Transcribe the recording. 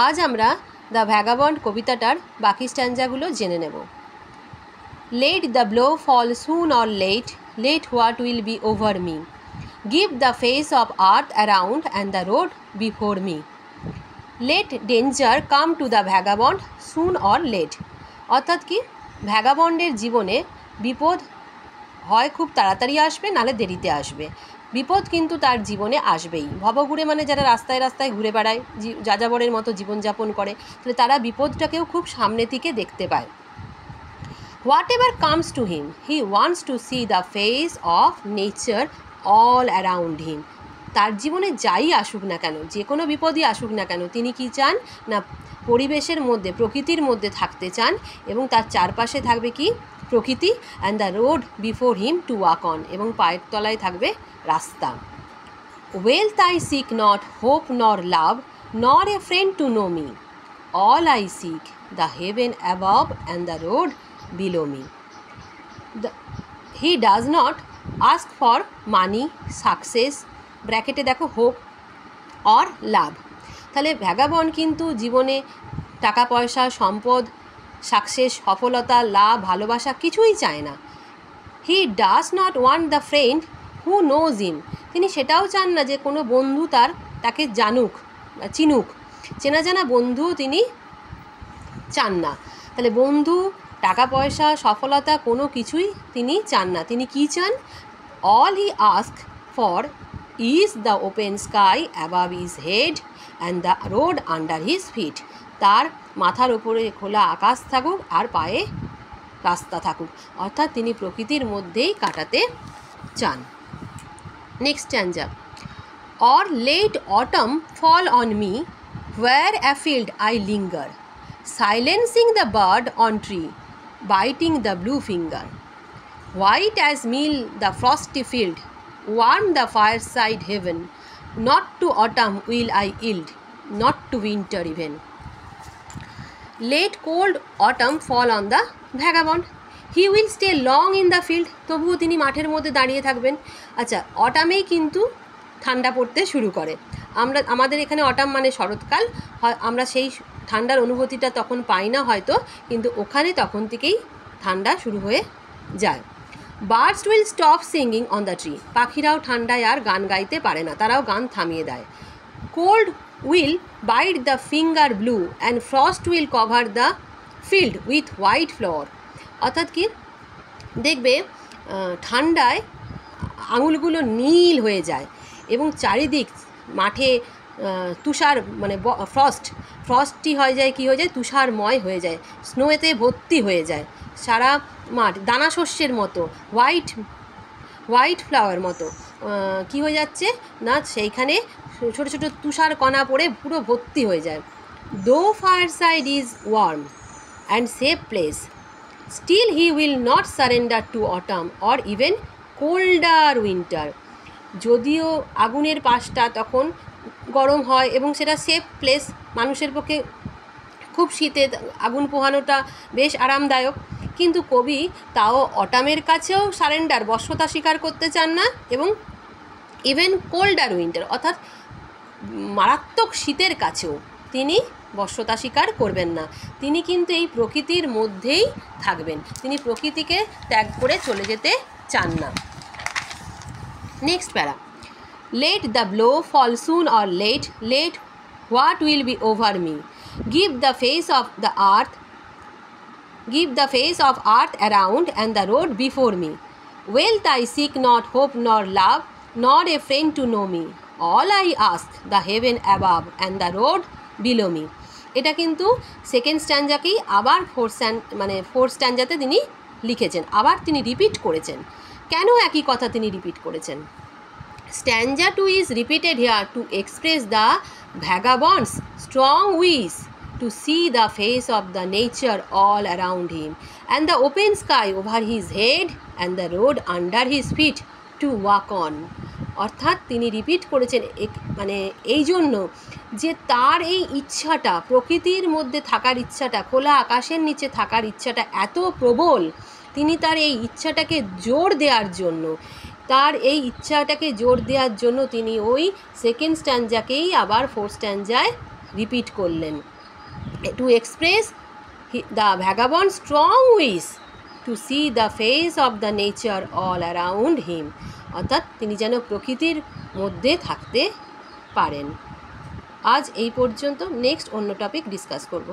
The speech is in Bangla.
আজ আমরা দ্য ভ্যাগাবন্ড কবিতাটার বাকি স্ট্যান্জাগুলো জেনে নেব। Let the blow fall soon or late what will be over me, give the face of earth around and the road before me, let danger come to the vagabond soon or late. অর্থাৎ কি, ভ্যাগাবন্ডের জীবনে বিপদ হয় খুব তাড়াতাড়ি আসবে, নালে দেরিতে আসবে। বিপদ কিন্তু তার জীবনে আসবেই। ভবঘুরে মানে যারা রাস্তায় রাস্তায় ঘুরে বেড়ায়, যাযাবরের মতো জীবনযাপন করে, তাহলে তারা বিপদটাকেও খুব সামনে থেকে দেখতে পায়। What ever comes to him, he wants to C the face of nature all around him. তার জীবনে যাই আসুক না কেন, যে কোনো বিপদই আসুক না কেন, তিনি কি চান না পরিবেশের মধ্যে, প্রকৃতির মধ্যে থাকতে চান, এবং তার চারপাশে থাকবে কি প্রকৃতি, and the road before him to walk on, এবং পায়ের তলায় থাকবে রাস্তা। Wealth I seek not, hope nor love, nor a friend to know me, all I seek the heaven above and the road below me. He does not ask for money, success, ব্র্যাকেটে দেখো হোপ অর লাভ। তাহলে ভ্যাগাবন্ড কিন্তু জীবনে টাকা পয়সা, সম্পদ, সাকসেস, সফলতা, লাভ, ভালোবাসা কিছুই চায় না। He does not want the friend who knows him, তিনি সেটাও চান না যে কোনো বন্ধু তাকে জানুক, চিনুক, চেনা জানা বন্ধু তিনি চান না। তাহলে বন্ধু, টাকা পয়সা, সফলতা কোনো কিছুই তিনি চান না। তিনি কি চান? All he ask for is the open sky above his head and the road under his fit. তার মাথার ওপরে খোলা আকাশ থাকুক আর পায়ে রাস্তা থাকুক, অর্থাৎ তিনি প্রকৃতির মধ্যেই কাটাতে চান। Next stanza. Or let autumn fall on me, where afield I linger, silencing the bird on tree, biting the blue finger, white as meal the frosty field, warm the fireside heaven, not to autumn will I yield, not to winter even. Let cold autumn fall on the vagabond, he will stay long in the field, তবুও তিনি মাঠের মধ্যে দাঁড়িয়ে থাকবেন। আচ্ছা, অটামেই কিন্তু ঠান্ডা পড়তে শুরু করে। আমাদের এখানে অটাম মানে শরৎকাল, আমরা সেই ঠান্ডার অনুভূতিটা তখন পাই না হয়তো, কিন্তু ওখানে তখন থেকেই ঠান্ডা শুরু হয়ে যায়। Birds will stop singing on the tree, পাখিরাও ঠান্ডায় আর গান গাইতে পারে না, তারাও গান থামিয়ে দেয়। Cold will byte the finger blue and frost will cover the filled with white flower. অর্থাৎ কি, দেখবে ঠান্ডায় আঙুলগুলো নীল হয়ে যায় এবং চারিদিক মাঠে তুষার মানে ফ্রস্টি হয়ে যায়, কী হয়ে যায়, তুষারময় হয়ে যায়, স্নোয়েতে ভর্তি হয়ে যায় সারা মাঠ, দানা শস্যের মতো, হোয়াইট ফ্লাওয়ার মতো কী হয়ে যাচ্ছে না, সেইখানে ছোটো ছোটো তুষার কণা পড়ে পুরো ভর্তি হয়ে যায়। Though fire side is warm and safe place, still he will not surrender to autumn or even colder winter. যদিও আগুনের পাশটা তখন গরম হয় এবং সেটা সেফ প্লেস, মানুষের পক্ষে খুব শীতে আগুন পোহানোটা বেশ আরামদায়ক, কিন্তু কবি তাও অটামের কাছেও সারেন্ডার, বশ্যতা স্বীকার করতে চান না, এবং ইভেন কোল্ডার উইন্টার অর্থাৎ মারাত্মক শীতের কাছেও তিনি বশ্যতা স্বীকার করবেন না। তিনি কিন্তু এই প্রকৃতির মধ্যেই থাকবেন, তিনি প্রকৃতিকে ত্যাগ করে চলে যেতে চান না। নেক্সট প্যারা। Let the blow fall soon or late what will be over me, give the face of earth around and the road before me, wealth I seek not, hope nor love, nor a friend to know me, all I ask the heaven above and the road below me. এটা কিন্তু সেকেন্ড স্ট্যান্জাকেই আবার ফোর্থ স্ট্যান্জাতে তিনি লিখেছেন, আবার তিনি রিপিট করেছেন। কেন একই কথা তিনি রিপিট করেছেন? Stanza 2 is repeated here to express the vagabond's strong wish to see the face of the nature all around him and the open sky over his head and the road under his feet to walk on. অর্থাৎ তিনি রিপিট করেছেন এই জন্য যে তার এই ইচ্ছাটা, প্রকৃতির মধ্যে থাকার ইচ্ছাটা, খোলা আকাশের নিচে থাকার ইচ্ছাটা এত প্রবল, তিনি তার এই ইচ্ছাটাকে জোর দেওয়ার জন্য, তিনি ওই সেকেন্ড স্ট্যান্জাকেই আবার ফোর্থ স্ট্যান্জায় রিপিট করলেন, to express the vagabond strong wish to C the face of the nature all around him, অর্থাৎ তিনি যেন প্রকৃতির মধ্যে থাকতে পারেন। আজ এই পর্যন্ত, নেক্সট অন্য টপিক ডিসকাস করব।